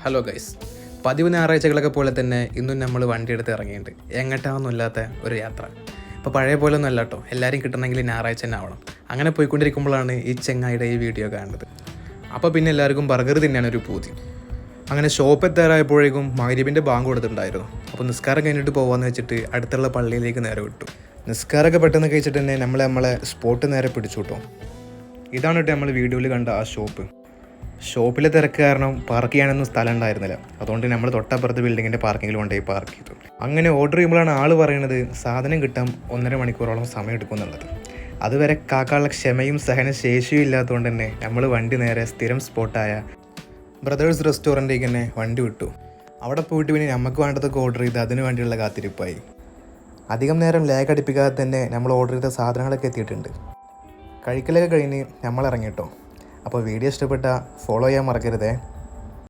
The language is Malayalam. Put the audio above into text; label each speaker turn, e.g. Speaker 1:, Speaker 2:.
Speaker 1: ഹലോ ഗൈസ്, പതിവ് ഞായറാഴ്ചകളൊക്കെ പോലെ തന്നെ ഇന്നും നമ്മൾ വണ്ടിയെടുത്ത് ഇറങ്ങിയിട്ടുണ്ട്. എങ്ങോട്ടാണെന്നില്ലാത്ത ഒരു യാത്ര. ഇപ്പോൾ പഴയ പോലെ ഒന്നും അല്ല കേട്ടോ, എല്ലാവരും കിട്ടണമെങ്കിൽ ഞായറാഴ്ച തന്നെ ആവണം. അങ്ങനെ പോയിക്കൊണ്ടിരിക്കുമ്പോഴാണ് ഈ ചെങ്ങായിയുടെ ഈ വീഡിയോ കാണുന്നത്. അപ്പോൾ പിന്നെ എല്ലാവർക്കും ബർഗർ തിന്നാണ് ഒരു പൂതി. അങ്ങനെ ഷോപ്പ് എത്താറായപ്പോഴേക്കും മഗ്‌രിബിൻ്റെ ബാങ്ക് കൊടുത്തിട്ടുണ്ടായിരുന്നു. അപ്പോൾ നിസ്കാരം കഴിഞ്ഞിട്ട് പോകാമെന്ന് വെച്ചിട്ട് അടുത്തുള്ള പള്ളിയിലേക്ക് നേരെ വിട്ടു. നിസ്കാരമൊക്കെ പെട്ടെന്ന് കഴിച്ചിട്ട് തന്നെ നമ്മളെ സ്പോട്ട് നേരെ പിടിച്ചു കേട്ടോ. ഇതാണ് കേട്ടോ നമ്മൾ വീഡിയോയിൽ കണ്ട ആ ഷോപ്പ്. ഷോപ്പിലെ തിരക്ക് കാരണം പാർക്ക് ചെയ്യാനൊന്നും സ്ഥലം ഉണ്ടായിരുന്നില്ല. അതുകൊണ്ട് നമ്മൾ തൊട്ടപ്പുറത്ത് ബിൽഡിങ്ങിൻ്റെ പാർക്കിങ്ങിൽ കൊണ്ടുപോയി പാർക്ക് ചെയ്തു. അങ്ങനെ ഓർഡർ ചെയ്യുമ്പോഴാണ് ആൾ പറയുന്നത് സാധനം കിട്ടാൻ 1.5 മണിക്കൂറോളം സമയം എടുക്കും എന്നുള്ളത്. അതുവരെ കാക്കാനുള്ള ക്ഷമയും സഹനശേഷിയും ഇല്ലാത്തതുകൊണ്ട് തന്നെ നമ്മൾ വണ്ടി നേരെ സ്ഥിരം സ്പോട്ടായ ബ്രദേഴ്സ് റെസ്റ്റോറൻറ്റിലേക്ക് തന്നെ വണ്ടി വിട്ടു. അവിടെ പോയിട്ട് പിന്നെ നമുക്ക് വേണ്ടതൊക്കെ ഓർഡർ ചെയ്ത് അതിന് വേണ്ടിയുള്ള കാത്തിരിപ്പായി. അധികം നേരം ലാഗ് അടിപ്പിക്കാതെ തന്നെ നമ്മൾ ഓർഡർ ചെയ്ത സാധനങ്ങളൊക്കെ എത്തിയിട്ടുണ്ട്. കഴിക്കലൊക്കെ കഴിഞ്ഞ് നമ്മൾ ഇറങ്ങിട്ടോ. അപ്പോൾ വീഡിയോ ഇഷ്ടപ്പെട്ടാൽ ഫോളോ ചെയ്യാൻ മറക്കരുതേ.